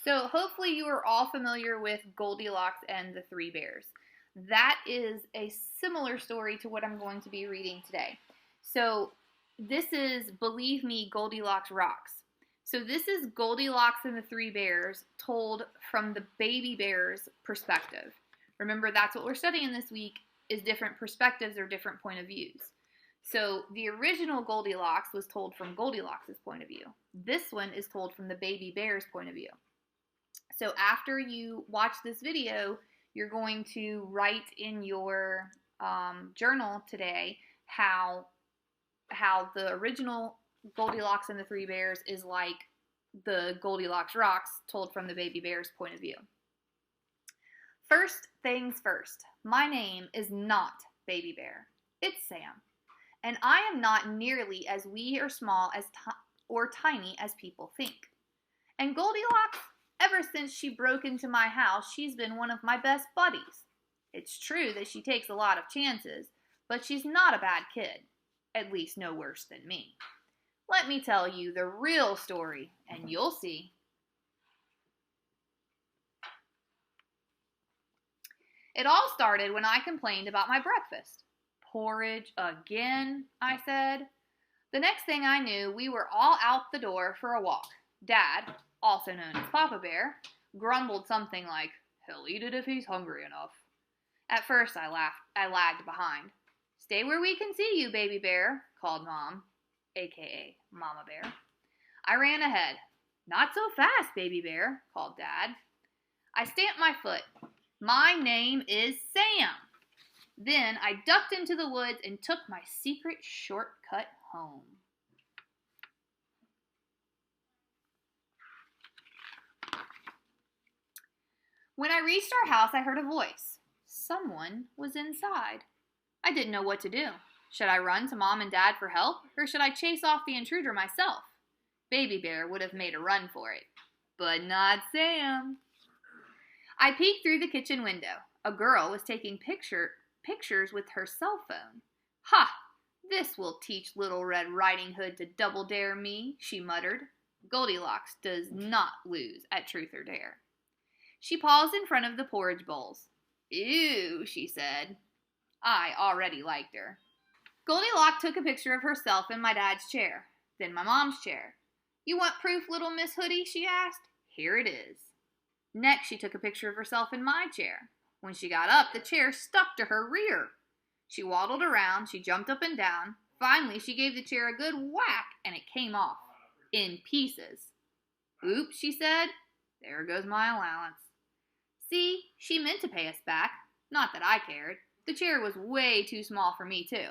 So hopefully you are all familiar with Goldilocks and the Three Bears. That is a similar story to what I'm going to be reading today. So this is, believe me, Goldilocks Rocks. So this is Goldilocks and the Three Bears told from the baby bear's perspective. Remember, that's what we're studying this week, is different perspectives or different point of views. So the original Goldilocks was told from Goldilocks' point of view. This one is told from the baby bear's point of view. So after you watch this video, you're going to write in your journal today how the original Goldilocks and the Three Bears is like the Goldilocks Rocks told from the baby bear's point of view. First things first, my name is not Baby Bear. It's Sam. And I am not nearly as wee or small or tiny as people think. And Goldilocks, ever since she broke into my house, she's been one of my best buddies. It's true that she takes a lot of chances, but she's not a bad kid. At least no worse than me. Let me tell you the real story, and you'll see. It all started when I complained about my breakfast. Porridge again, I said. The next thing I knew, we were all out the door for a walk. Dad, also known as Papa Bear, grumbled something like, "He'll eat it if he's hungry enough." At first, I lagged behind. "Stay where we can see you, Baby Bear," called Mom, a.k.a. Mama Bear. I ran ahead. "Not so fast, Baby Bear," called Dad. I stamped my foot. "My name is Sam." Then I ducked into the woods and took my secret shortcut home. When I reached our house, I heard a voice. Someone was inside. I didn't know what to do. Should I run to Mom and Dad for help, or should I chase off the intruder myself? Baby Bear would have made a run for it, but not Sam. I peeked through the kitchen window. A girl was taking pictures with her cell phone. "Ha! This will teach Little Red Riding Hood to double dare me," she muttered. Goldilocks does not lose at truth or dare. She paused in front of the porridge bowls. "Ew," she said. I already liked her. Goldilocks took a picture of herself in my dad's chair, then my mom's chair. "You want proof, little Miss Hoodie?" she asked. "Here it is." Next, she took a picture of herself in my chair. When she got up, the chair stuck to her rear. She waddled around, she jumped up and down. Finally, she gave the chair a good whack, and it came off, in pieces. "Oops," she said. "There goes my allowance." See, she meant to pay us back. Not that I cared. The chair was way too small for me, too.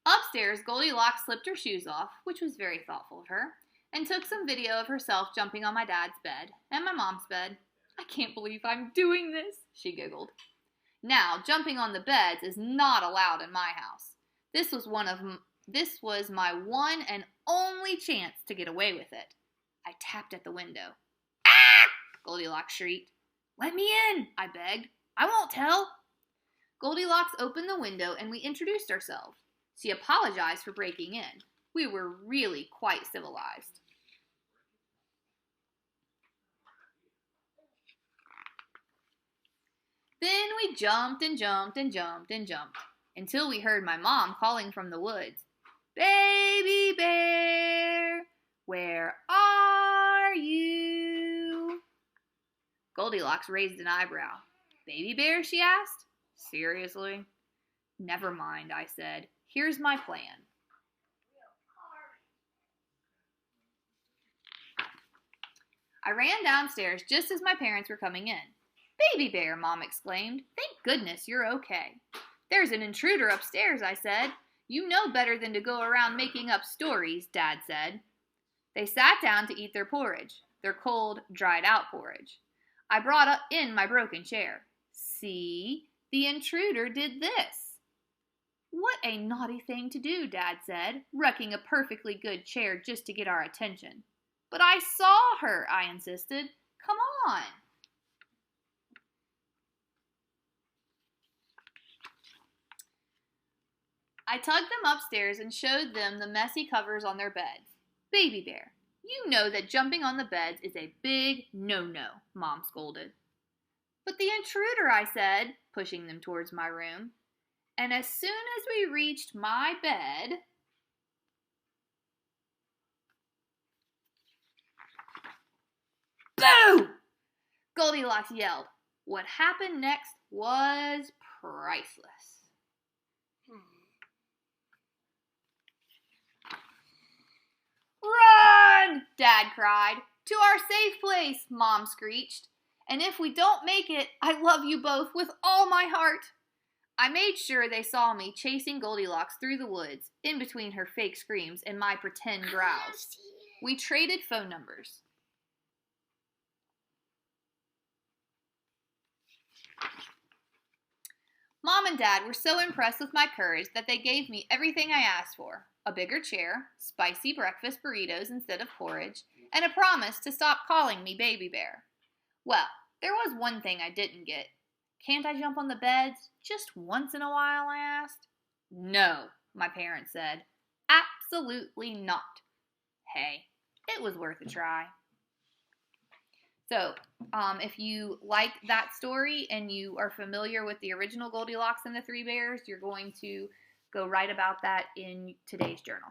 Upstairs, Goldilocks slipped her shoes off, which was very thoughtful of her, and took some video of herself jumping on my dad's bed and my mom's bed. "I can't believe I'm doing this," she giggled. Now, jumping on the beds is not allowed in my house. This was my one and only chance to get away with it. I tapped at the window. "Ah!" Goldilocks shrieked. "Let me in," I begged. "I won't tell." Goldilocks opened the window and we introduced ourselves. She apologized for breaking in. We were really quite civilized. Then we jumped and jumped and jumped and jumped until we heard my mom calling from the woods. "Baby Bear, where are you?" Goldilocks raised an eyebrow. "Baby Bear?" she asked. "Seriously?" "Never mind," I said. "Here's my plan." I ran downstairs just as my parents were coming in. "Baby Bear," Mom exclaimed. "Thank goodness you're okay." "There's an intruder upstairs," I said. "You know better than to go around making up stories," Dad said. They sat down to eat their porridge, their cold, dried-out porridge. I brought in my broken chair. "See, the intruder did this." "What a naughty thing to do," Dad said, wrecking a perfectly good chair just to get our attention. "But I saw her," I insisted. "Come on." I tugged them upstairs and showed them the messy covers on their beds. "Baby Bear, You know that jumping on the beds is a big no-no, Mom scolded. But the intruder, I said, pushing them towards my room. And as soon as we reached my bed, boo! Goldilocks yelled. What happened next was priceless. Run! Dad cried. To our safe place, Mom screeched. And if we don't make it, I love you both with all my heart. I made sure they saw me chasing Goldilocks through the woods, in between her fake screams and my pretend growls. We traded phone numbers. Mom and Dad were so impressed with my courage that they gave me everything I asked for. A bigger chair, spicy breakfast burritos instead of porridge, and a promise to stop calling me Baby Bear. Well, there was one thing I didn't get. Can't I jump on the beds just once in a while, I asked. No, my parents said. Absolutely not. Hey, it was worth a try. So, if you like that story and you are familiar with the original Goldilocks and the Three Bears, you're going to go write about that in today's journal.